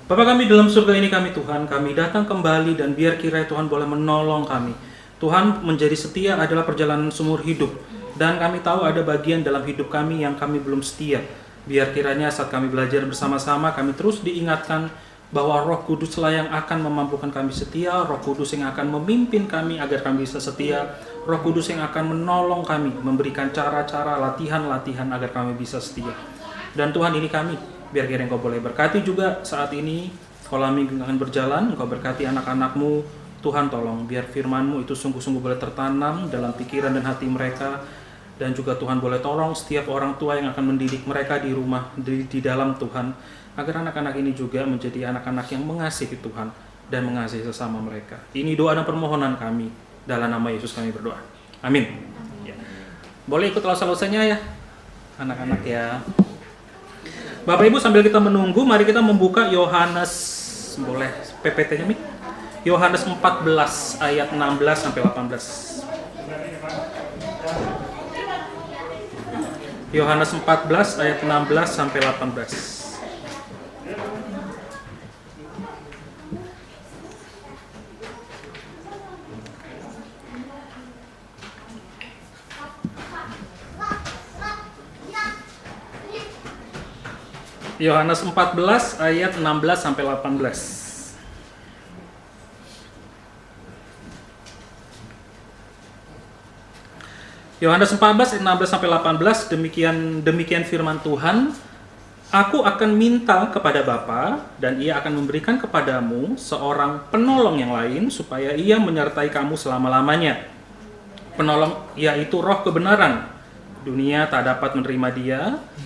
Bapa kami dalam surga ini kami Tuhan, kami datang kembali dan biar kiranya Tuhan boleh menolong kami. Tuhan menjadi setia adalah perjalanan seumur hidup. Dan kami tahu ada bagian dalam hidup kami yang kami belum setia. Biar kiranya saat kami belajar bersama-sama kami terus diingatkan bahwa Roh Kuduslah yang akan memampukan kami setia, Roh Kudus yang akan memimpin kami agar kami bisa setia, Roh Kudus yang akan menolong kami, memberikan cara-cara, latihan-latihan agar kami bisa setia. Dan Tuhan ini kami, biar kiranya Engkau boleh berkati juga saat ini, sekolah minggu akan berjalan, Engkau berkati anak-anak-Mu, Tuhan tolong biar firman-Mu itu sungguh-sungguh boleh tertanam dalam pikiran dan hati mereka, dan juga Tuhan boleh tolong setiap orang tua yang akan mendidik mereka di rumah, di dalam Tuhan, agar anak-anak ini juga menjadi anak-anak yang mengasihi Tuhan dan mengasihi sesama mereka. Ini doa dan permohonan kami, dalam nama Yesus kami berdoa. Amin. Ya. Boleh ikut lause-lausenya ya, anak-anak ya. Bapak Ibu sambil kita menunggu, mari kita membuka Yohanes, boleh PPT-nya Mi? Yohanes 14 ayat 16 sampai 18. Yohanes 14 ayat 16 sampai 18. Yohanes 14 ayat 16 sampai 18. Yohanes 14 ayat 16 sampai 18, demikian firman Tuhan. Aku akan minta kepada Bapa dan Ia akan memberikan kepadamu seorang penolong yang lain supaya Ia menyertai kamu selama-lamanya. Penolong yaitu Roh kebenaran. Dunia tak dapat menerima Dia,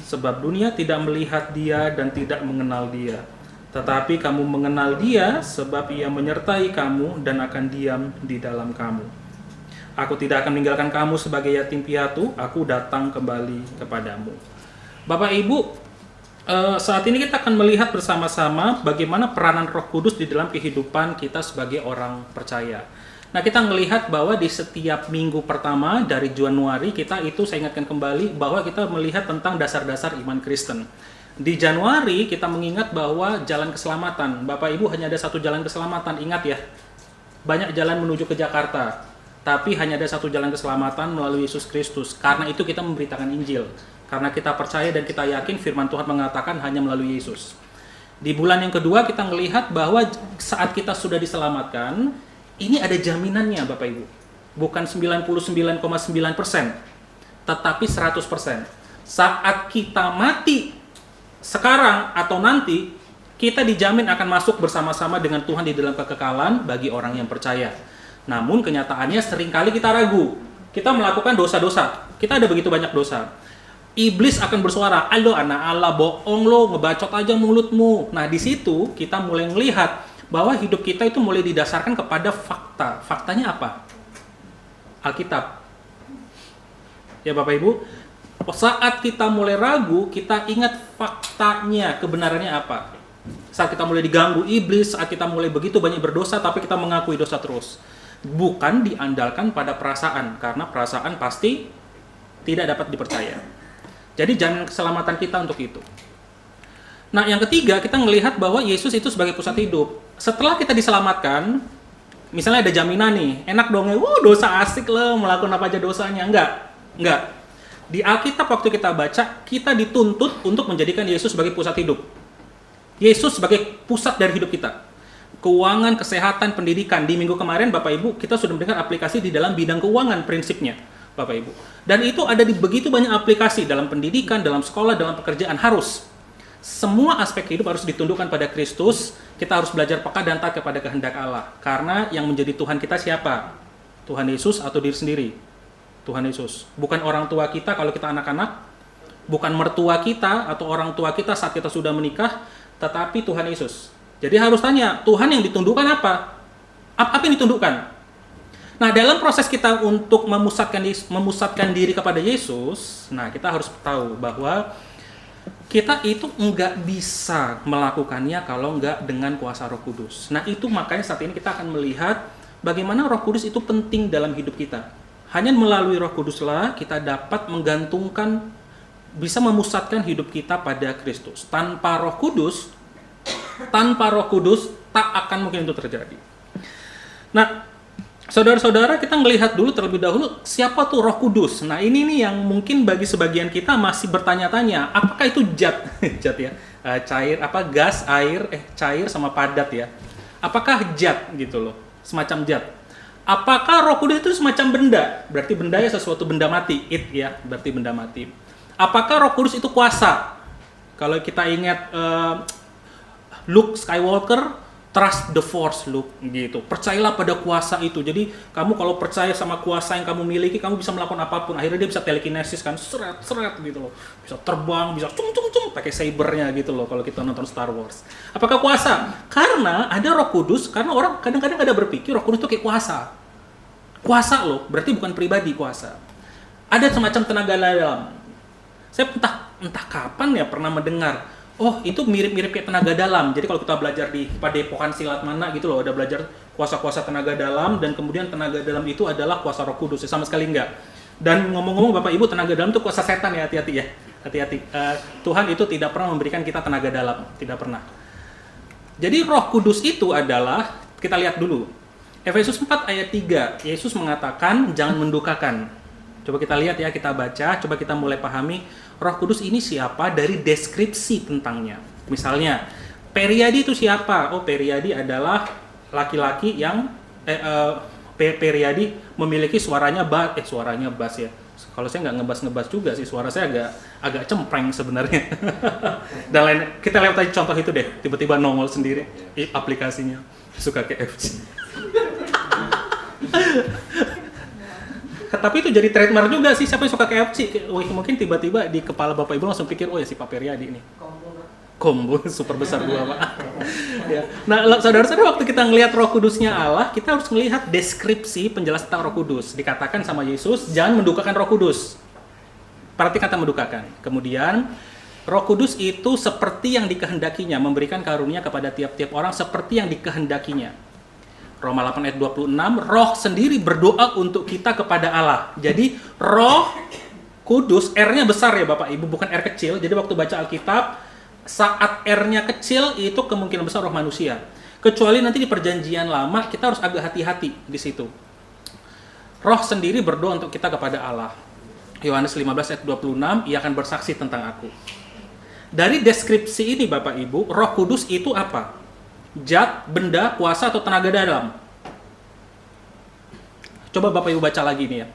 sebab dunia tidak melihat Dia dan tidak mengenal Dia. Tetapi kamu mengenal Dia, sebab Ia menyertai kamu dan akan diam di dalam kamu. Aku tidak akan meninggalkan kamu sebagai yatim piatu, aku datang kembali kepadamu. Bapak Ibu, saat ini kita akan melihat bersama-sama bagaimana peranan Roh Kudus di dalam kehidupan kita sebagai orang percaya. Nah, kita melihat bahwa di setiap minggu pertama dari Januari kita itu, saya ingatkan kembali bahwa kita melihat tentang dasar-dasar iman Kristen. Di Januari kita mengingat bahwa jalan keselamatan, Bapak Ibu hanya ada satu jalan keselamatan, ingat ya. Banyak jalan menuju ke Jakarta, tapi hanya ada satu jalan keselamatan melalui Yesus Kristus. Karena itu kita memberitakan Injil. Karena kita percaya dan kita yakin firman Tuhan mengatakan hanya melalui Yesus. Di bulan yang kedua kita melihat bahwa saat kita sudah diselamatkan, ini ada jaminannya Bapak Ibu. Bukan 99,9%, tetapi 100%. Saat kita mati sekarang atau nanti, kita dijamin akan masuk bersama-sama dengan Tuhan di dalam kekekalan bagi orang yang percaya. Namun kenyataannya seringkali kita ragu. Kita melakukan dosa-dosa. Kita ada begitu banyak dosa. Iblis akan bersuara, "Aduh anak Allah, bohong lo, ngebacot aja mulutmu." Nah, di situ kita mulai melihat bahwa hidup kita itu mulai didasarkan kepada fakta. Faktanya apa? Alkitab. Ya Bapak Ibu, saat kita mulai ragu, kita ingat faktanya, kebenarannya apa. Saat kita mulai diganggu iblis, saat kita mulai begitu banyak berdosa, tapi kita mengakui dosa terus. Bukan diandalkan pada perasaan, karena perasaan pasti tidak dapat dipercaya. Jadi jangan keselamatan kita untuk itu. Nah, yang ketiga, kita melihat bahwa Yesus itu sebagai pusat hidup. Setelah kita diselamatkan, misalnya ada jaminan nih, enak dong ya, dosa asik loh, melakukan apa aja dosanya. Enggak. Di Alkitab waktu kita baca, kita dituntut untuk menjadikan Yesus sebagai pusat hidup. Yesus sebagai pusat dari hidup kita. Keuangan, kesehatan, pendidikan. Di minggu kemarin, Bapak Ibu, kita sudah mendengar aplikasi di dalam bidang keuangan prinsipnya, Bapak Ibu. Dan itu ada di begitu banyak aplikasi dalam pendidikan, dalam sekolah, dalam pekerjaan, harus. Semua aspek hidup harus ditundukkan pada Kristus. Kita harus belajar peka dan taat kepada kehendak Allah. Karena yang menjadi Tuhan kita siapa? Tuhan Yesus atau diri sendiri? Tuhan Yesus. Bukan orang tua kita kalau kita anak-anak. Bukan mertua kita atau orang tua kita saat kita sudah menikah. Tetapi Tuhan Yesus. Jadi harus tanya, Tuhan yang ditundukkan apa? Apa yang ditundukkan? Nah, dalam proses kita untuk memusatkan diri kepada Yesus, nah kita harus tahu bahwa kita itu nggak bisa melakukannya kalau nggak dengan kuasa Roh Kudus. Nah, itu makanya saat ini kita akan melihat bagaimana Roh Kudus itu penting dalam hidup kita. Hanya melalui Roh Kuduslah kita dapat menggantungkan, bisa memusatkan hidup kita pada Kristus. Tanpa Roh Kudus, tanpa Roh Kudus tak akan mungkin itu terjadi. Nah, saudara-saudara, kita melihat dulu terlebih dahulu siapa tuh Roh Kudus. Nah, ini nih yang mungkin bagi sebagian kita masih bertanya-tanya, apakah itu zat, zat ya, cair, gas, air, cair sama padat ya. Apakah zat gitu loh, semacam zat. Apakah Roh Kudus itu semacam benda? Berarti benda ya sesuatu benda mati, ya, berarti benda mati. Apakah Roh Kudus itu kuasa? Kalau kita ingat Luke Skywalker, trust the force, Luke, gitu. Percayalah pada kuasa itu. Jadi kamu kalau percaya sama kuasa yang kamu miliki, kamu bisa melakukan apapun. Akhirnya dia bisa telekinesis kan, seret gitu loh. Bisa terbang, bisa cung pakai sabernya gitu loh kalau kita nonton Star Wars. Apakah kuasa? Karena ada Roh Kudus, karena orang kadang-kadang ada berpikir Roh Kudus itu kayak kuasa. Kuasa loh, berarti bukan pribadi kuasa. Ada semacam tenaga dalam. Saya entah kapan ya pernah mendengar, oh itu mirip-mirip kayak tenaga dalam. Jadi kalau kita belajar di padepokan silat mana gitu loh, ada belajar kuasa-kuasa tenaga dalam, dan kemudian tenaga dalam itu adalah kuasa Roh Kudus. Sama sekali enggak. Dan ngomong-ngomong Bapak Ibu, tenaga dalam itu kuasa setan ya, hati-hati ya. Hati-hati. Tuhan itu tidak pernah memberikan kita tenaga dalam, tidak pernah. Jadi Roh Kudus itu adalah, kita lihat dulu. Efesus 4 ayat 3, Yesus mengatakan jangan mendukakan. Coba kita lihat ya, kita baca, coba kita mulai pahami Roh Kudus ini siapa dari deskripsi tentangnya. Misalnya, Periadi itu siapa? Oh, Periadi adalah laki-laki yang Periadi memiliki suaranya bass ya. Kalau saya nggak ngebas juga sih, suara saya agak cempreng sebenarnya. Dan lain, kita lihat aja contoh itu deh, tiba-tiba nongol sendiri aplikasinya. Suka KFC. Tapi itu jadi trademark juga sih, siapa yang suka KFC. Mungkin tiba-tiba di kepala Bapak Ibu langsung pikir, oh ya si Pak Periadi nih. Combo super besar gua Pak. Ya. Nah, saudara-saudara, waktu kita ngelihat Roh Kudusnya Allah, kita harus melihat deskripsi penjelasan tentang Roh Kudus. Dikatakan sama Yesus, jangan mendukakan Roh Kudus. Perhatikan kata mendukakan. Kemudian, Roh Kudus itu seperti yang dikehendakinya, memberikan karunia kepada tiap-tiap orang seperti yang dikehendakinya. Roma 8 ayat 26, Roh sendiri berdoa untuk kita kepada Allah. Jadi Roh Kudus, R-nya besar ya Bapak Ibu, bukan R kecil. Jadi waktu baca Alkitab, saat R-nya kecil itu kemungkinan besar roh manusia. Kecuali nanti di perjanjian lama, kita harus agak hati-hati di situ. Roh sendiri berdoa untuk kita kepada Allah. Yohanes 15 ayat 26, ia akan bersaksi tentang aku. Dari deskripsi ini Bapak Ibu, Roh Kudus itu apa? Zat, benda, kuasa, atau tenaga dalam? Coba Bapak Ibu baca lagi nih ya.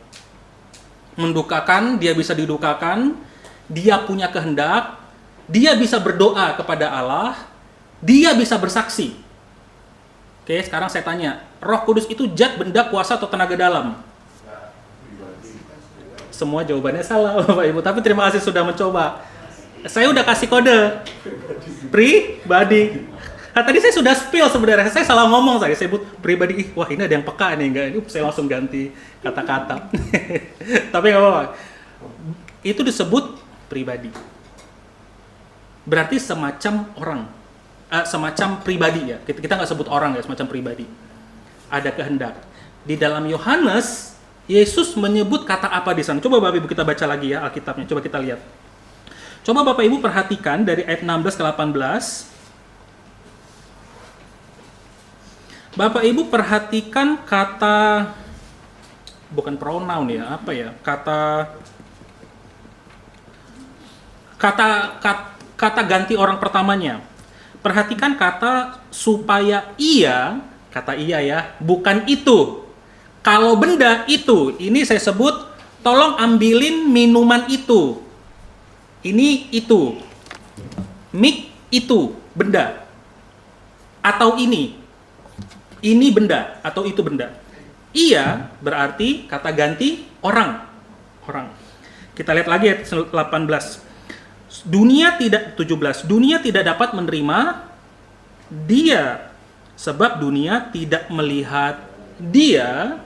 Mendukakan, dia bisa didukakan, dia punya kehendak, dia bisa berdoa kepada Allah, dia bisa bersaksi. Oke, sekarang saya tanya, Roh Kudus itu zat, benda, kuasa, atau tenaga dalam? Semua jawabannya salah Bapak Ibu, tapi terima kasih sudah mencoba. Saya udah kasih kode pribadi. Nah, tadi saya sudah spill sebenarnya, saya salah ngomong, saya sebut pribadi. Wah, ini ada yang peka nih, enggak? Saya langsung ganti kata-kata. Tapi nggak apa-apa. Itu disebut pribadi. Berarti semacam orang, semacam pribadi ya. Kita nggak sebut orang ya, semacam pribadi. Ada kehendak. Di dalam Yohanes, Yesus menyebut kata apa di sana? Coba Bapak Ibu kita baca lagi ya Alkitabnya. Coba kita lihat. Coba Bapak Ibu perhatikan dari ayat 16 ke 18. Bapak Ibu perhatikan kata, bukan pronoun ya, apa ya? Kata ganti orang pertamanya. Perhatikan kata supaya ia, kata ia ya, bukan itu. Kalau benda itu, ini saya sebut, tolong ambilin minuman itu. Ini itu. Mik itu, benda. Atau ini benda atau itu benda. Ia berarti kata ganti orang. Kita lihat lagi ayat 18. Dunia tidak dapat menerima dia sebab dunia tidak melihat dia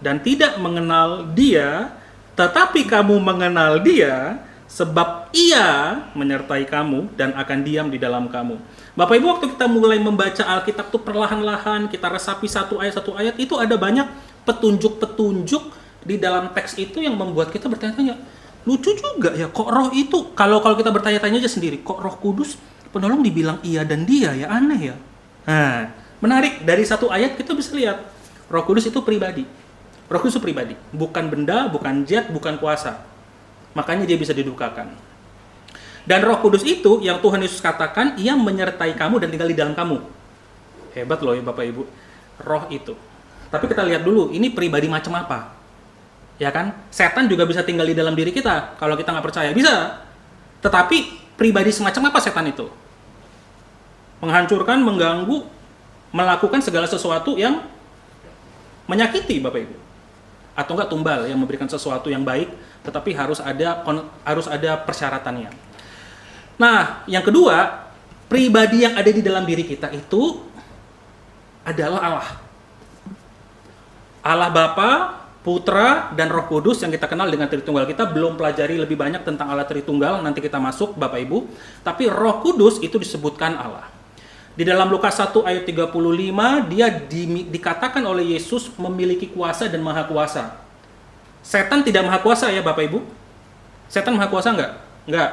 dan tidak mengenal dia, tetapi kamu mengenal dia sebab ia menyertai kamu dan akan diam di dalam kamu. Bapak Ibu, waktu kita mulai membaca Alkitab tuh perlahan-lahan, kita resapi satu ayat, itu ada banyak petunjuk-petunjuk di dalam teks itu yang membuat kita bertanya-tanya, lucu juga ya, kok roh itu, kalau kita bertanya-tanya aja sendiri, kok Roh Kudus Penolong dibilang iya dan dia, ya aneh ya. Nah, menarik, dari satu ayat kita bisa lihat Roh Kudus itu pribadi. Roh Kudus itu pribadi, bukan benda, bukan zat, bukan kuasa. Makanya dia bisa didukakan. Dan Roh Kudus itu yang Tuhan Yesus katakan, ia menyertai kamu dan tinggal di dalam kamu. Hebat loh ya Bapak Ibu, roh itu. Tapi kita lihat dulu, ini pribadi macam apa? Ya kan? Setan juga bisa tinggal di dalam diri kita, kalau kita nggak percaya. Bisa. Tetapi pribadi semacam apa setan itu? Menghancurkan, mengganggu, melakukan segala sesuatu yang menyakiti Bapak Ibu. Atau enggak tumbal, yang memberikan sesuatu yang baik, tetapi harus ada persyaratannya. Nah, yang kedua, pribadi yang ada di dalam diri kita itu adalah Allah. Allah Bapa, Putra, dan Roh Kudus yang kita kenal dengan Tritunggal. Kita belum pelajari lebih banyak tentang Allah Tritunggal, nanti kita masuk Bapak Ibu. Tapi Roh Kudus itu disebutkan Allah. Di dalam Lukas 1 ayat 35, dia dikatakan oleh Yesus memiliki kuasa dan maha kuasa. Setan tidak maha kuasa ya Bapak Ibu? Setan maha kuasa enggak? Enggak.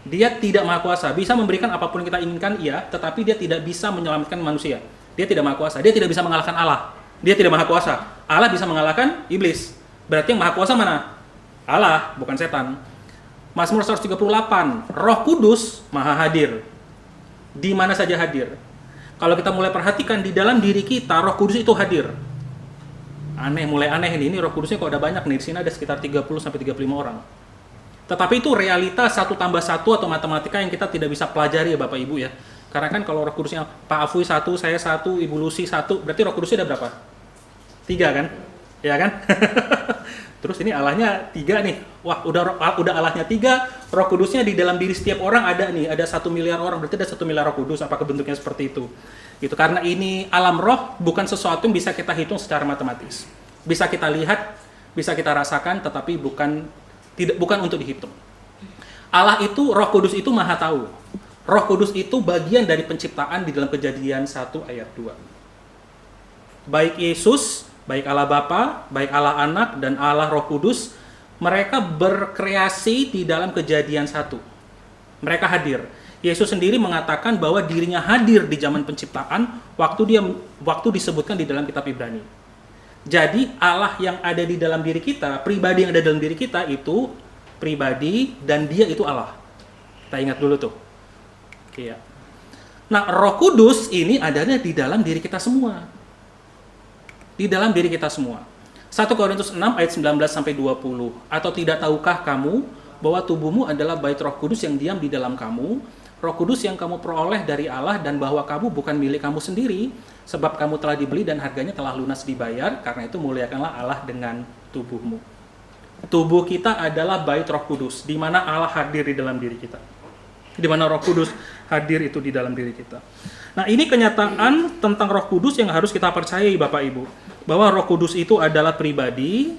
Dia tidak maha kuasa. Bisa memberikan apapun yang kita inginkan, iya. Tetapi dia tidak bisa menyelamatkan manusia. Dia tidak maha kuasa. Dia tidak bisa mengalahkan Allah. Dia tidak maha kuasa. Allah bisa mengalahkan iblis. Berarti yang maha kuasa mana? Allah, bukan setan. Mazmur 138, Roh Kudus maha hadir. Di mana saja hadir. Kalau kita mulai perhatikan di dalam diri kita, Roh Kudus itu hadir. Aneh, mulai aneh ini Roh Kudusnya kok ada banyak nih. Di sini ada sekitar 30-35 orang. Tetapi itu realita 1 tambah 1 atau matematika yang kita tidak bisa pelajari ya Bapak Ibu ya. Karena kan kalau Roh Kudusnya Pak Afui 1, saya 1, Ibu Lucy 1, berarti Roh Kudusnya ada berapa? 3 kan? Ya kan? Terus ini Allahnya 3 nih. Wah, udah Allahnya 3, Roh Kudusnya di dalam diri setiap orang ada nih. Ada 1 miliar orang, berarti ada 1 miliar Roh Kudus. Apakah bentuknya seperti itu? Gitu. Karena ini alam roh bukan sesuatu yang bisa kita hitung secara matematis. Bisa kita lihat, bisa kita rasakan, tetapi bukan untuk dihitung. Allah itu, Roh Kudus itu maha tahu. Roh Kudus itu bagian dari penciptaan di dalam Kejadian 1 ayat 2. Baik Yesus, baik Allah Bapa, baik Allah Anak, dan Allah Roh Kudus, mereka berkreasi di dalam Kejadian 1. Mereka hadir. Yesus sendiri mengatakan bahwa dirinya hadir di zaman penciptaan waktu disebutkan di dalam kitab Ibrani. Jadi Allah yang ada di dalam diri kita, pribadi yang ada dalam diri kita itu pribadi dan dia itu Allah. Kita ingat dulu tuh. Oke ya. Nah, Roh Kudus ini adanya di dalam diri kita semua. Di dalam diri kita semua. 1 Korintus 6 ayat 19 sampai 20. Atau tidak tahukah kamu bahwa tubuhmu adalah bait Roh Kudus yang diam di dalam kamu? Roh Kudus yang kamu peroleh dari Allah dan bahwa kamu bukan milik kamu sendiri, sebab kamu telah dibeli dan harganya telah lunas dibayar, karena itu muliakanlah Allah dengan tubuhmu. Tubuh kita adalah bait Roh Kudus, di mana Allah hadir di dalam diri kita. Di mana Roh Kudus hadir itu di dalam diri kita. Nah, ini kenyataan tentang Roh Kudus yang harus kita percayai Bapak Ibu. Bahwa Roh Kudus itu adalah pribadi,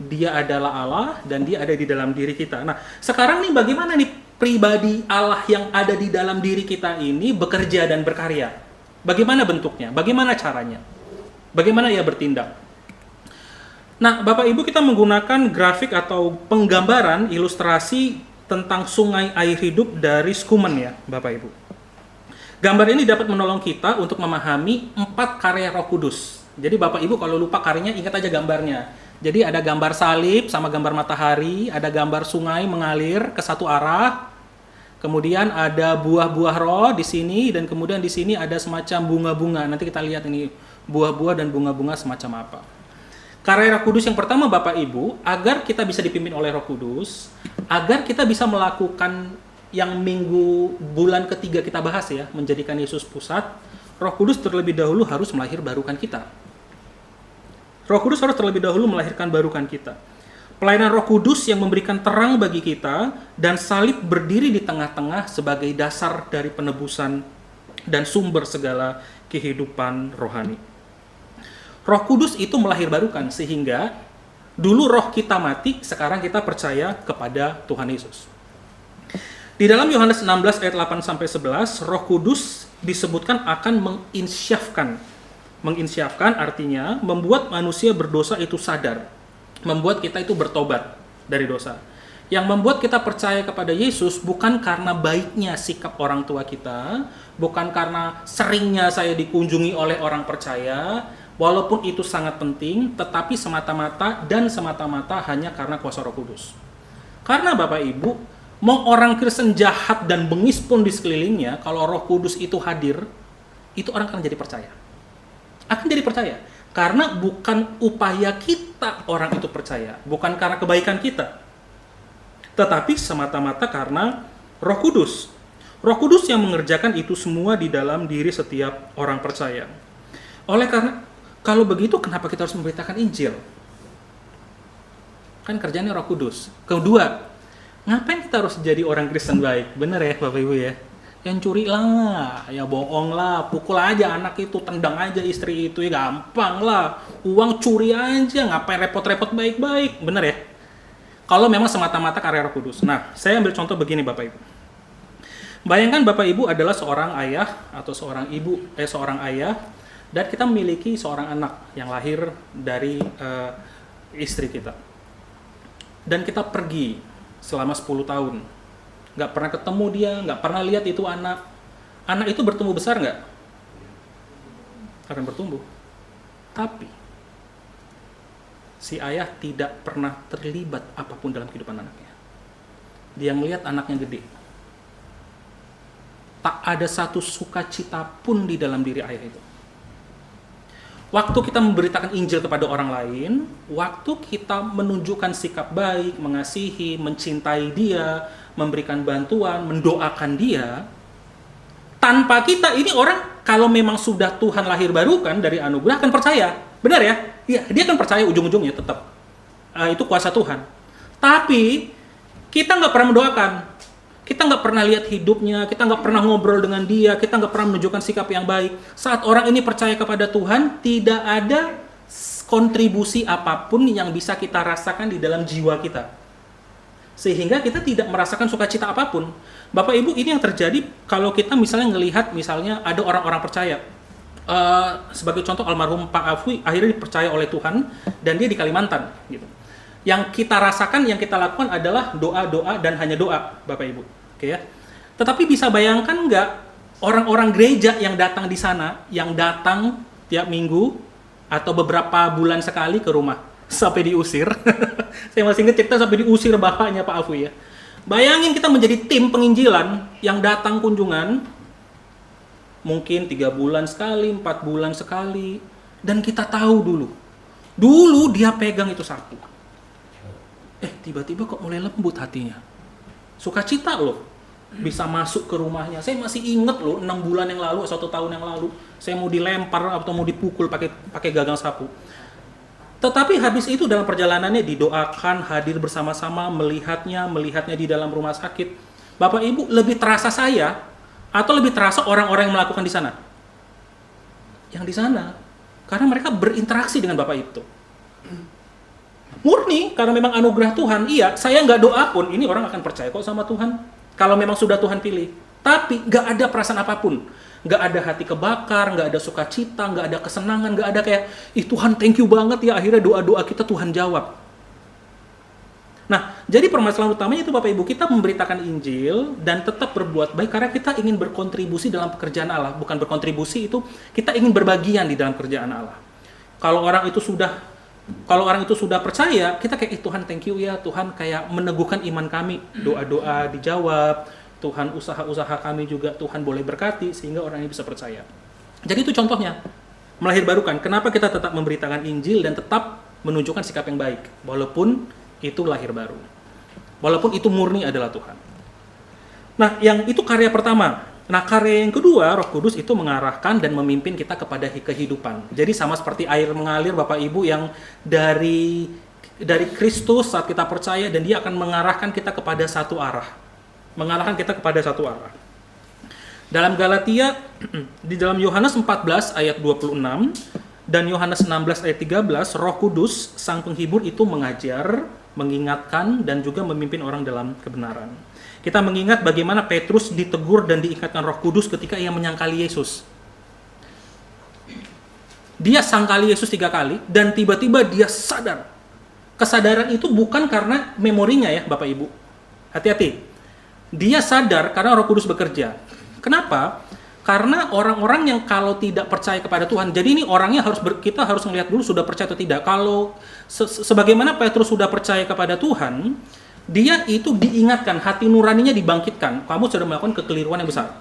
dia adalah Allah, dan dia ada di dalam diri kita. Nah, sekarang nih bagaimana nih pribadi Allah yang ada di dalam diri kita ini bekerja dan berkarya? Bagaimana bentuknya? Bagaimana caranya? Bagaimana ia bertindak? Nah, Bapak Ibu, kita menggunakan grafik atau penggambaran ilustrasi tentang sungai air hidup dari Skumen ya, Bapak Ibu. Gambar ini dapat menolong kita untuk memahami 4 karya Roh Kudus. Jadi Bapak Ibu kalau lupa karyanya, ingat aja gambarnya. Jadi ada gambar salib sama gambar matahari, ada gambar sungai mengalir ke satu arah. Kemudian ada buah-buah roh di sini, dan kemudian di sini ada semacam bunga-bunga. Nanti kita lihat ini buah-buah dan bunga-bunga semacam apa. Karya Roh Kudus yang pertama Bapak Ibu, agar kita bisa dipimpin oleh Roh Kudus, agar kita bisa melakukan yang bulan ketiga kita bahas ya, menjadikan Yesus pusat, Roh Kudus terlebih dahulu harus melahirbarukan kita. Roh Kudus harus terlebih dahulu melahirkan barukan kita. Pelayanan Roh Kudus yang memberikan terang bagi kita, dan salib berdiri di tengah-tengah sebagai dasar dari penebusan dan sumber segala kehidupan rohani. Roh Kudus itu melahirbarukan, sehingga dulu roh kita mati, sekarang kita percaya kepada Tuhan Yesus. Di dalam Yohanes 16 ayat 8-11, Roh Kudus disebutkan akan menginsyafkan. Menginsyafkan artinya membuat manusia berdosa itu sadar, membuat kita itu bertobat dari dosa. Yang membuat kita percaya kepada Yesus bukan karena baiknya sikap orang tua kita, bukan karena seringnya saya dikunjungi oleh orang percaya, walaupun itu sangat penting, tetapi semata-mata hanya karena kuasa Roh Kudus. Karena Bapak Ibu, mau orang Kristen jahat dan bengis pun di sekelilingnya, kalau Roh Kudus itu hadir, itu orang akan jadi percaya. Akan jadi percaya. Karena bukan upaya kita orang itu percaya, bukan karena kebaikan kita, tetapi semata-mata karena Roh Kudus. Roh Kudus yang mengerjakan itu semua di dalam diri setiap orang percaya. Oleh karena, kalau begitu kenapa kita harus memberitakan Injil? Kan kerjanya Roh Kudus. Kedua, ngapain kita harus jadi orang Kristen baik? Bener ya Bapak Ibu ya? Yang curi lah, ya bohong lah, pukul aja anak itu, tendang aja istri itu, ya gampang lah. Uang curi aja, ngapain repot-repot baik-baik? Bener ya? Kalau memang semata-mata karya Roh Kudus. Nah, saya ambil contoh begini Bapak Ibu. Bayangkan Bapak Ibu adalah seorang ayah atau seorang ayah, dan kita memiliki seorang anak yang lahir dari istri kita. Dan kita pergi selama 10 tahun. Nggak pernah ketemu dia, nggak pernah lihat itu anak. Anak itu bertumbuh besar nggak? Akan bertumbuh. Tapi si ayah tidak pernah terlibat apapun dalam kehidupan anaknya. Dia melihat anaknya gede. Tak ada satu sukacita pun di dalam diri ayah itu. Waktu kita memberitakan Injil kepada orang lain, waktu kita menunjukkan sikap baik, mengasihi, mencintai dia, memberikan bantuan, mendoakan dia, tanpa kita, ini orang kalau memang sudah Tuhan lahir barukan dari anugerah akan percaya. Benar ya? Iya, dia akan percaya ujung-ujungnya tetap. Itu kuasa Tuhan. Tapi kita nggak pernah mendoakan. Kita nggak pernah lihat hidupnya, kita nggak pernah ngobrol dengan dia, kita nggak pernah menunjukkan sikap yang baik. Saat orang ini percaya kepada Tuhan, tidak ada kontribusi apapun yang bisa kita rasakan di dalam jiwa kita. Sehingga kita tidak merasakan sukacita apapun. Bapak Ibu, ini yang terjadi kalau kita misalnya ngelihat, misalnya ada orang-orang percaya. Sebagai contoh, almarhum Pak Afwi akhirnya dipercaya oleh Tuhan, dan dia di Kalimantan. Gitu. Yang kita rasakan, yang kita lakukan adalah doa-doa dan hanya doa, Bapak Ibu. Oke ya. Tetapi bisa bayangkan nggak orang-orang gereja yang datang di sana, yang datang tiap minggu atau beberapa bulan sekali ke rumah sampai diusir. Saya masih ingat cerita sampai diusir bapaknya Pak Afwi ya. Bayangin kita menjadi tim penginjilan yang datang kunjungan mungkin 3 bulan sekali, 4 bulan sekali, dan kita tahu dulu dia pegang itu sapu. Tiba-tiba kok mulai lembut hatinya. Sukacita loh, bisa masuk ke rumahnya. Saya masih ingat loh, 6 bulan yang lalu, 1 tahun yang lalu, saya mau dilempar atau mau dipukul pakai gagang sapu. Tetapi habis itu dalam perjalanannya didoakan, hadir bersama-sama, melihatnya di dalam rumah sakit. Bapak Ibu, lebih terasa saya atau lebih terasa orang-orang yang melakukan di sana? Yang di sana, karena mereka berinteraksi dengan Bapak itu. Murni, karena memang anugerah Tuhan. Iya, saya nggak doa pun, ini orang akan percaya kok sama Tuhan. Kalau memang sudah Tuhan pilih. Tapi nggak ada perasaan apapun. Nggak ada hati kebakar, nggak ada sukacita, nggak ada kesenangan, nggak ada kayak, Tuhan thank you banget ya, akhirnya doa-doa kita Tuhan jawab. Nah, jadi permasalahan utamanya itu Bapak Ibu, kita memberitakan Injil dan tetap berbuat baik karena kita ingin berkontribusi dalam pekerjaan Allah. Bukan berkontribusi, itu kita ingin berbagian di dalam pekerjaan Allah. Kalau orang itu sudah percaya, kita kayak, Tuhan thank you ya, Tuhan kayak meneguhkan iman kami, doa-doa dijawab, Tuhan usaha-usaha kami juga Tuhan boleh berkati, sehingga orang ini bisa percaya. Jadi itu contohnya, melahirbarukan. Kenapa kita tetap memberitakan Injil dan tetap menunjukkan sikap yang baik, walaupun itu lahir baru. Walaupun itu murni adalah Tuhan. Nah, yang itu karya pertama. Nah, karya yang kedua, Roh Kudus itu mengarahkan dan memimpin kita kepada kehidupan. Jadi sama seperti air mengalir Bapak Ibu yang dari Kristus saat kita percaya, dan dia akan mengarahkan kita kepada satu arah. Mengarahkan kita kepada satu arah. Dalam Galatia, di dalam Yohanes 14 ayat 26 dan Yohanes 16 ayat 13, Roh Kudus, Sang Penghibur itu mengajar, mengingatkan, dan juga memimpin orang dalam kebenaran. Kita mengingat bagaimana Petrus ditegur dan diingatkan Roh Kudus ketika ia menyangkali Yesus. Dia sangkali Yesus 3 kali, dan tiba-tiba dia sadar. Kesadaran itu bukan karena memorinya ya Bapak Ibu. Hati-hati. Dia sadar karena Roh Kudus bekerja. Kenapa? Karena orang-orang yang kalau tidak percaya kepada Tuhan, jadi ini orangnya kita harus melihat dulu sudah percaya atau tidak. Kalau sebagaimana Petrus sudah percaya kepada Tuhan, dia itu diingatkan, hati nuraninya dibangkitkan. Kamu sudah melakukan kekeliruan yang besar.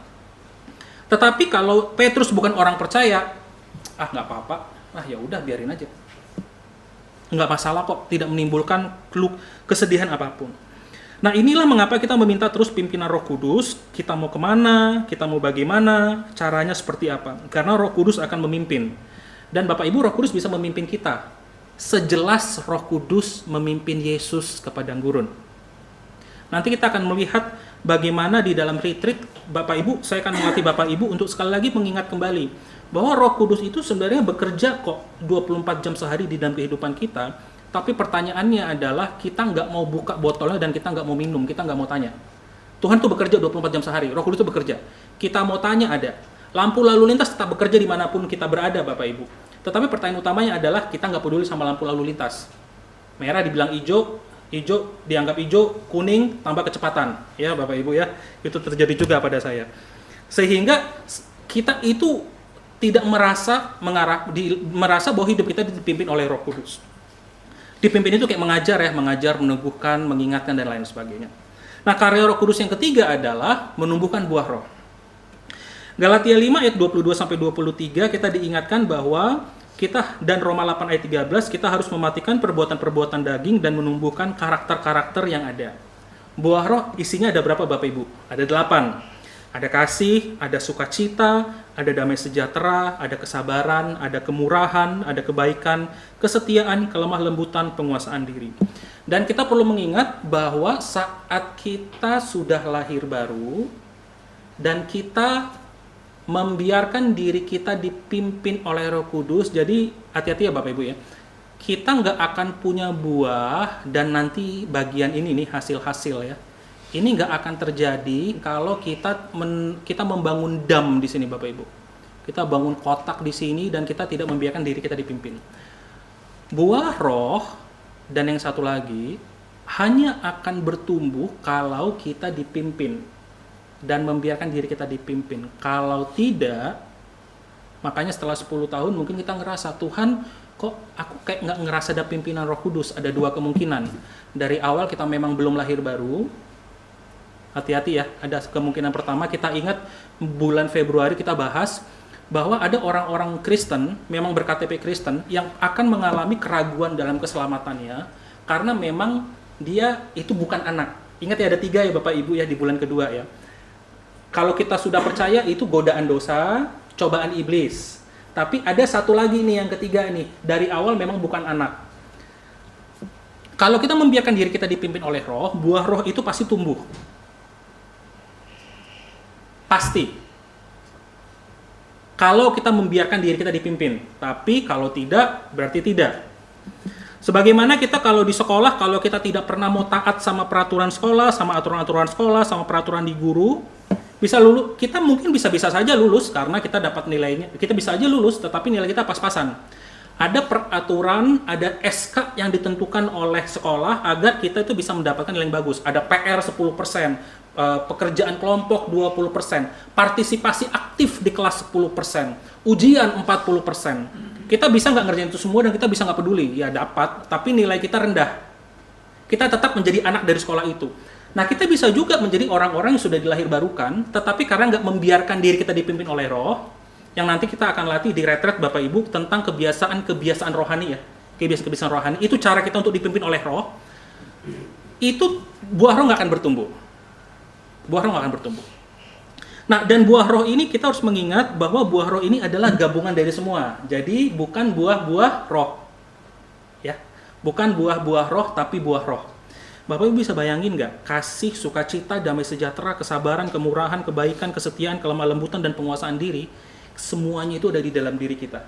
Tetapi kalau Petrus bukan orang percaya, nggak apa-apa, ya udah biarin aja. Nggak masalah kok, tidak menimbulkan kesedihan apapun. Nah inilah mengapa kita meminta terus pimpinan Roh Kudus, kita mau kemana, kita mau bagaimana, caranya seperti apa. Karena Roh Kudus akan memimpin. Dan Bapak Ibu, Roh Kudus bisa memimpin kita. Sejelas Roh Kudus memimpin Yesus ke padang gurun. Nanti kita akan melihat bagaimana di dalam retreat, Bapak Ibu, saya akan melatih Bapak Ibu untuk sekali lagi mengingat kembali bahwa Roh Kudus itu sebenarnya bekerja kok 24 jam sehari di dalam kehidupan kita. Tapi pertanyaannya adalah kita nggak mau buka botolnya dan kita nggak mau minum, kita nggak mau tanya. Tuhan tuh bekerja 24 jam sehari, Roh Kudus itu bekerja. Kita mau tanya ada. Lampu lalu lintas tetap bekerja dimanapun kita berada, Bapak Ibu. Tetapi pertanyaan utamanya adalah kita nggak peduli sama lampu lalu lintas. Merah dibilang hijau, hijau dianggap hijau, kuning tambah kecepatan. Ya Bapak Ibu ya, itu terjadi juga pada saya. Sehingga kita itu tidak merasa bahwa hidup kita dipimpin oleh Roh Kudus. Dipimpin itu kayak mengajar, meneguhkan, mengingatkan, dan lain sebagainya. Nah, karya Roh Kudus yang ketiga adalah menumbuhkan buah roh. Galatia 5 ayat 22-23 kita diingatkan bahwa kita, dan Roma 8 ayat 13, kita harus mematikan perbuatan-perbuatan daging dan menumbuhkan karakter-karakter yang ada. Buah roh isinya ada berapa Bapak Ibu? Ada 8. Ada kasih, ada sukacita, ada damai sejahtera, ada kesabaran, ada kemurahan, ada kebaikan, kesetiaan, kelemah lembutan, penguasaan diri. Dan kita perlu mengingat bahwa saat kita sudah lahir baru dan kita membiarkan diri kita dipimpin oleh Roh Kudus, jadi hati-hati ya Bapak Ibu ya. Kita nggak akan punya buah dan nanti bagian ini nih hasil-hasil ya. Ini nggak akan terjadi kalau kita membangun dam di sini Bapak Ibu. Kita bangun kotak di sini dan kita tidak membiarkan diri kita dipimpin. Buah roh dan yang satu lagi hanya akan bertumbuh kalau kita dipimpin dan membiarkan diri kita dipimpin. Kalau tidak, makanya setelah 10 tahun mungkin kita ngerasa, Tuhan kok aku kayak nggak ngerasa ada pimpinan Roh Kudus. Ada dua kemungkinan. Dari awal kita memang belum lahir baru. Hati-hati ya, ada kemungkinan pertama, kita ingat bulan Februari kita bahas bahwa ada orang-orang Kristen, memang berKTP Kristen, yang akan mengalami keraguan dalam keselamatannya karena memang dia itu bukan anak. Ingat ya, ada 3 ya Bapak Ibu ya di bulan kedua ya. Kalau kita sudah percaya itu godaan dosa, cobaan iblis. Tapi ada satu lagi nih yang ketiga nih, dari awal memang bukan anak. Kalau kita membiarkan diri kita dipimpin oleh roh, buah roh itu pasti tumbuh. Pasti. Kalau kita membiarkan diri kita dipimpin. Tapi kalau tidak, berarti tidak. Sebagaimana kita kalau di sekolah, kalau kita tidak pernah mau taat sama peraturan sekolah, sama aturan-aturan sekolah, sama peraturan di guru, bisa lulus, kita mungkin bisa-bisa saja lulus karena kita dapat nilainya. Kita bisa aja lulus, tetapi nilai kita pas-pasan. Ada peraturan, ada SK yang ditentukan oleh sekolah agar kita itu bisa mendapatkan nilai yang bagus. Ada PR 10%, pekerjaan kelompok 20%, partisipasi aktif di kelas 10%, ujian 40%. Kita bisa nggak ngerjain itu semua dan kita bisa nggak peduli. Ya dapat, tapi nilai kita rendah. Kita tetap menjadi anak dari sekolah itu. Nah, kita bisa juga menjadi orang-orang yang sudah dilahirbarukan, tetapi karena nggak membiarkan diri kita dipimpin oleh roh, yang nanti kita akan latih di retret Bapak Ibu tentang kebiasaan-kebiasaan rohani ya. Kebiasaan-kebiasaan rohani, itu cara kita untuk dipimpin oleh roh. Itu buah roh nggak akan bertumbuh. Buah roh nggak akan bertumbuh. Nah, dan buah roh ini kita harus mengingat bahwa buah roh ini adalah gabungan dari semua. Jadi bukan buah-buah roh. Ya. Bukan buah-buah roh, tapi buah roh. Bapak Ibu bisa bayangin nggak? Kasih, sukacita, damai sejahtera, kesabaran, kemurahan, kebaikan, kesetiaan, kelemah lembutan, dan penguasaan diri, semuanya itu ada di dalam diri kita.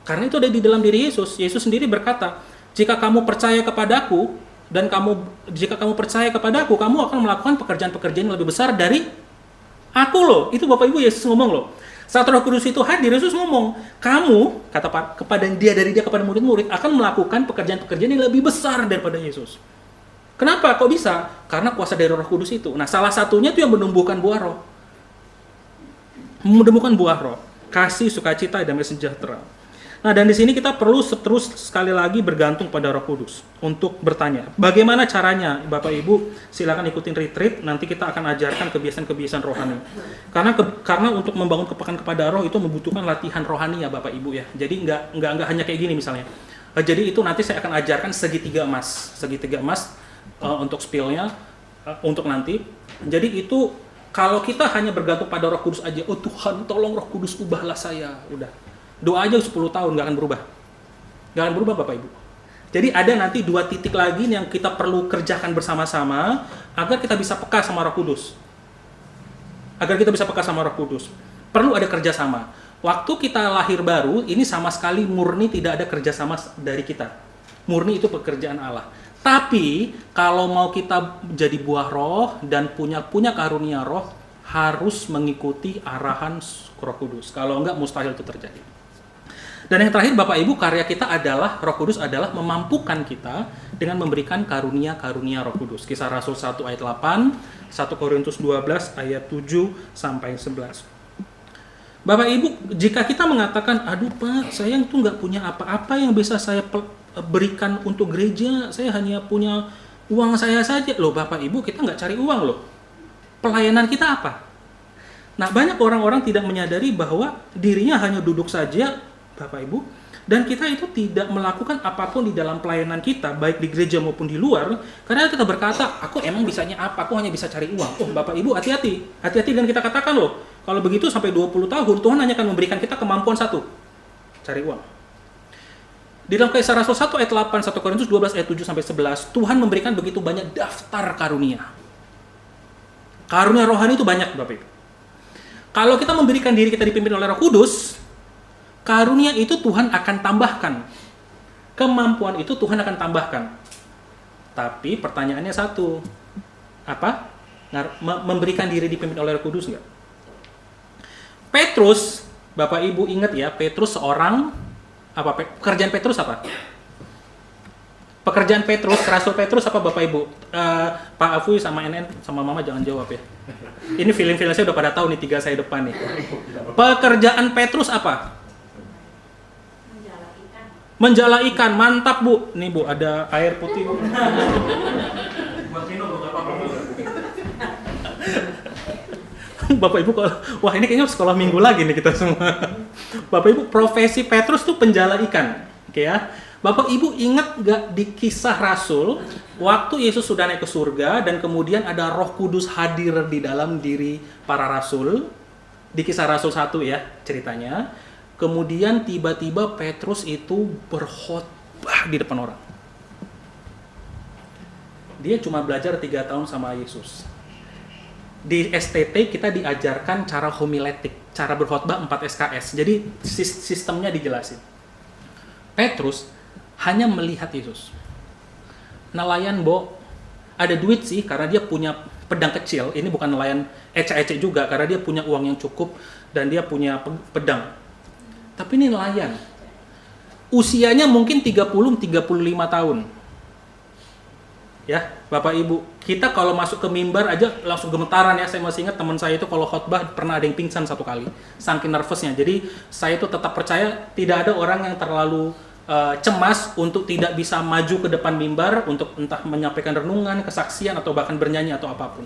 Karena itu ada di dalam diri Yesus. Yesus sendiri berkata, jika kamu percaya kepadaku, dan jika kamu percaya kepadaku, kamu akan melakukan pekerjaan-pekerjaan yang lebih besar dari aku loh. Itu Bapak Ibu Yesus ngomong loh. Saat Roh Kudus itu hadir, Yesus ngomong, kamu, kata kepada dia kepada murid-murid, akan melakukan pekerjaan-pekerjaan yang lebih besar daripada Yesus. Kenapa? Kok bisa? Karena kuasa dari Roh Kudus itu. Nah, salah satunya itu yang menumbuhkan buah roh. Menumbuhkan buah roh. Kasih, sukacita, damai sejahtera. Nah, dan di sini kita perlu terus sekali lagi bergantung pada Roh Kudus untuk bertanya, bagaimana caranya? Bapak Ibu, silakan ikutin retreat, nanti kita akan ajarkan kebiasaan-kebiasaan rohani. Karena untuk membangun kepekaan kepada roh itu membutuhkan latihan rohani ya Bapak Ibu ya. Jadi nggak hanya kayak gini misalnya. Jadi itu nanti saya akan ajarkan segitiga emas untuk spillnya untuk nanti. Jadi itu kalau kita hanya bergantung pada Roh Kudus aja, oh Tuhan tolong Roh Kudus ubahlah saya, udah. Doa aja 10 tahun nggak akan berubah. Nggak akan berubah Bapak Ibu. Jadi ada nanti 2 titik lagi yang kita perlu kerjakan bersama-sama agar kita bisa peka sama Roh Kudus. Perlu ada kerjasama. Waktu kita lahir baru, ini sama sekali murni tidak ada kerjasama dari kita. Murni itu pekerjaan Allah. Tapi kalau mau kita jadi buah roh dan punya karunia roh, harus mengikuti arahan Roh Kudus. Kalau enggak mustahil itu terjadi. Dan yang terakhir Bapak Ibu, karya kita adalah, Roh Kudus adalah memampukan kita dengan memberikan karunia-karunia Roh Kudus. Kisah Rasul 1 ayat 8, 1 Korintus 12 ayat 7 sampai 11. Bapak Ibu, jika kita mengatakan, aduh Pak, saya itu nggak punya apa-apa yang bisa saya berikan untuk gereja, saya hanya punya uang saya saja. Loh Bapak Ibu, kita nggak cari uang loh. Pelayanan kita apa? Nah, banyak orang-orang tidak menyadari bahwa dirinya hanya duduk saja, Bapak Ibu, dan kita itu tidak melakukan apapun di dalam pelayanan kita, baik di gereja maupun di luar, karena kita berkata, aku emang bisanya apa, aku hanya bisa cari uang. Oh Bapak Ibu, hati-hati dan kita katakan loh, kalau begitu sampai 20 tahun, Tuhan hanya akan memberikan kita kemampuan satu, cari uang. Di dalam Kisah Rasul 1 ayat 8, 1 Korintus 12 ayat 7 sampai 11, Tuhan memberikan begitu banyak daftar karunia. Karunia rohani itu banyak Bapak Ibu. Kalau kita memberikan diri kita dipimpin oleh Roh Kudus, karunia itu Tuhan akan tambahkan. Kemampuan itu Tuhan akan tambahkan. Tapi pertanyaannya satu. Apa? Memberikan diri dipimpin oleh Roh Kudus enggak? Petrus, Bapak Ibu ingat ya, Petrus seorang pekerjaan Petrus apa? Pekerjaan Petrus, Rasul Petrus apa Bapak Ibu? Pak Afui sama NN sama Mama jangan jawab ya. Ini film-film saya udah pada tahu nih 3 saya depan nih. Pekerjaan Petrus apa? Menjala ikan, mantap Bu. Nih Bu, ada air putih Bu. Buat minum Bu, apa-apa Bu. Bapak Ibu kalau, wah ini kayaknya sekolah minggu lagi nih kita semua. Bapak Ibu, profesi Petrus tuh penjala ikan. Oke ya. Bapak Ibu ingat gak di Kisah Rasul, waktu Yesus sudah naik ke surga dan kemudian ada Roh Kudus hadir di dalam diri para rasul. Di Kisah Rasul 1 ya ceritanya. Kemudian tiba-tiba Petrus itu berkhotbah di depan orang. Dia cuma belajar 3 tahun sama Yesus. Di STT kita diajarkan cara homiletik, cara berkhotbah 4 SKS. Jadi sistemnya dijelasin. Petrus hanya melihat Yesus. Nelayan Bo, ada duit sih karena dia punya pedang kecil. Ini bukan nelayan ecek-ecek juga karena dia punya uang yang cukup dan dia punya pedang. Tapi ini nelayan. Usianya mungkin 30-35 tahun. Ya, Bapak Ibu, kita kalau masuk ke mimbar aja langsung gemetaran ya. Saya masih ingat teman saya itu kalau khotbah pernah ada yang pingsan 1 kali, saking nervousnya. Jadi saya itu tetap percaya tidak ada orang yang terlalu cemas untuk tidak bisa maju ke depan mimbar untuk entah menyampaikan renungan, kesaksian atau bahkan bernyanyi atau apapun.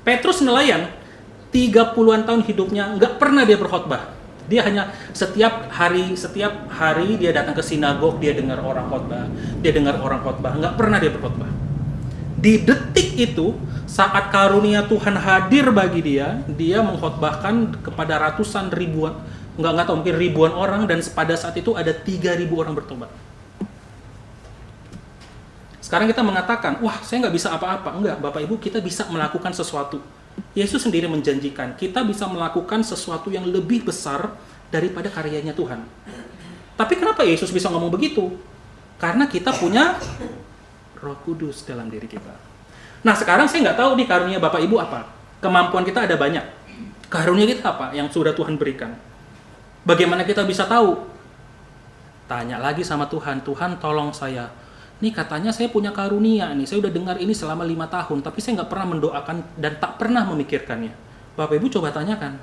Petrus nelayan 30-an tahun hidupnya nggak pernah dia berkhotbah. Dia hanya setiap hari dia datang ke sinagog, dia dengar orang khotbah, nggak pernah dia berkhotbah. Di detik itu, saat karunia Tuhan hadir bagi dia mengkhotbahkan kepada ratusan ribuan, nggak tahu mungkin ribuan orang, dan pada saat itu ada 3.000 orang bertobat. Sekarang kita mengatakan, wah saya nggak bisa apa-apa. Enggak, Bapak Ibu, kita bisa melakukan sesuatu. Yesus sendiri menjanjikan, kita bisa melakukan sesuatu yang lebih besar daripada karyanya Tuhan. Tapi kenapa Yesus bisa ngomong begitu? Karena kita punya Roh Kudus dalam diri kita. Nah sekarang saya nggak tahu nih karunia Bapak Ibu apa. Kemampuan kita ada banyak. Karunia kita apa yang sudah Tuhan berikan? Bagaimana kita bisa tahu? Tanya lagi sama Tuhan, Tuhan tolong saya. nih katanya saya punya karunia nih, saya udah dengar ini selama 5 tahun, tapi saya nggak pernah mendoakan dan tak pernah memikirkannya. Bapak Ibu coba tanyakan.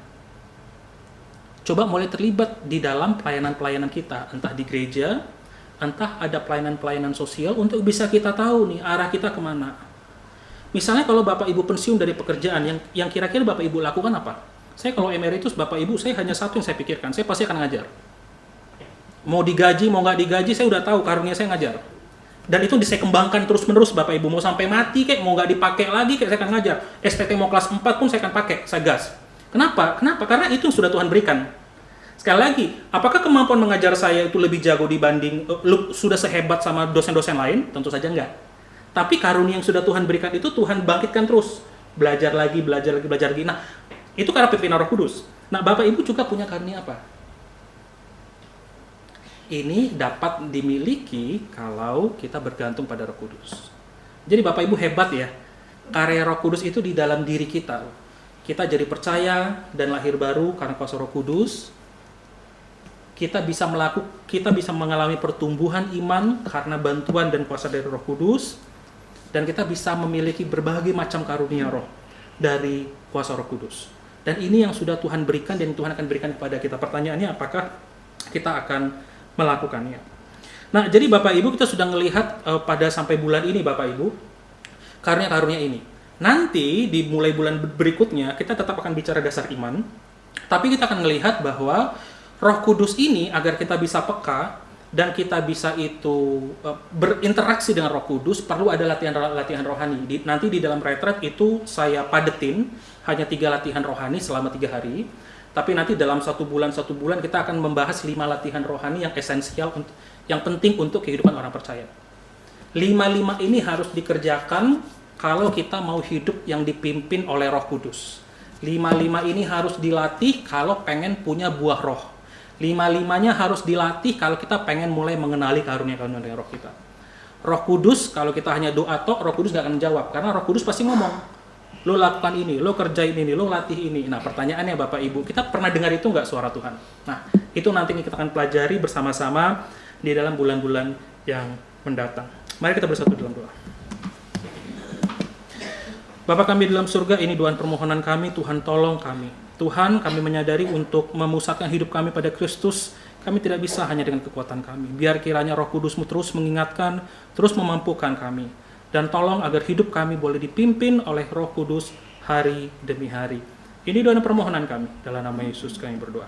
Coba mulai terlibat di dalam pelayanan-pelayanan kita, entah di gereja, entah ada pelayanan-pelayanan sosial untuk bisa kita tahu nih arah kita kemana. Misalnya kalau Bapak Ibu pensiun dari pekerjaan, yang kira-kira Bapak Ibu lakukan apa? Saya kalau emeritus, Bapak Ibu, saya hanya satu yang saya pikirkan, saya pasti akan ngajar. Mau digaji, mau nggak digaji, saya udah tahu karunia saya ngajar. Dan itu saya kembangkan terus-menerus Bapak Ibu, mau sampai mati kayak, mau nggak dipakai lagi kayak, saya akan ngajar. STT mau kelas 4 pun saya akan pakai, saya gas. Kenapa? Karena itu yang sudah Tuhan berikan. Sekali lagi, apakah kemampuan mengajar saya itu lebih jago dibanding sudah sehebat sama dosen-dosen lain? Tentu saja enggak. Tapi karunia yang sudah Tuhan berikan itu Tuhan bangkitkan terus. Belajar lagi. Nah, itu karena pimpinan Roh Kudus. Nah, Bapak Ibu juga punya karunia apa? Ini dapat dimiliki kalau kita bergantung pada Roh Kudus. Jadi Bapak Ibu hebat ya. Karya Roh Kudus itu di dalam diri kita. Kita jadi percaya dan lahir baru karena kuasa Roh Kudus. Kita bisa mengalami pertumbuhan iman karena bantuan dan kuasa dari Roh Kudus, dan kita bisa memiliki berbagai macam karunia roh dari kuasa Roh Kudus. Dan ini yang sudah Tuhan berikan dan Tuhan akan berikan kepada kita. Pertanyaannya, apakah kita akan melakukannya? Nah, jadi Bapak Ibu, kita sudah melihat pada sampai bulan ini Bapak Ibu, karunia-karunia ini. Nanti di mulai bulan berikutnya kita tetap akan bicara dasar iman, tapi kita akan melihat bahwa Roh Kudus ini agar kita bisa peka dan kita bisa itu berinteraksi dengan Roh Kudus, perlu ada latihan rohani. Nanti di dalam retret itu saya padetin hanya 3 latihan rohani selama 3 hari. Tapi nanti dalam 1 bulan kita akan membahas 5 latihan rohani yang esensial, yang penting untuk kehidupan orang percaya. 5 ini harus dikerjakan kalau kita mau hidup yang dipimpin oleh Roh Kudus. 5 ini harus dilatih kalau pengen punya buah roh. 5-5-nya harus dilatih kalau kita pengen mulai mengenali karunia-karunia dari roh kita. Roh Kudus, kalau kita hanya doa tok, Roh Kudus gak akan jawab. Karena Roh Kudus pasti ngomong, lo lakukan ini, lo kerjain ini, lo latih ini. Nah, pertanyaannya Bapak Ibu, kita pernah dengar itu nggak suara Tuhan? Nah, itu nanti kita akan pelajari bersama-sama di dalam bulan-bulan yang mendatang. Mari kita bersatu dalam doa. Bapa kami dalam surga, ini doa permohonan kami, Tuhan tolong kami. Tuhan, kami menyadari untuk memusatkan hidup kami pada Kristus, kami tidak bisa hanya dengan kekuatan kami. Biar kiranya Roh Kudus-Mu terus mengingatkan, terus memampukan kami. Dan tolong agar hidup kami boleh dipimpin oleh Roh Kudus hari demi hari. Ini doa permohonan kami. Dalam nama Yesus kami berdoa.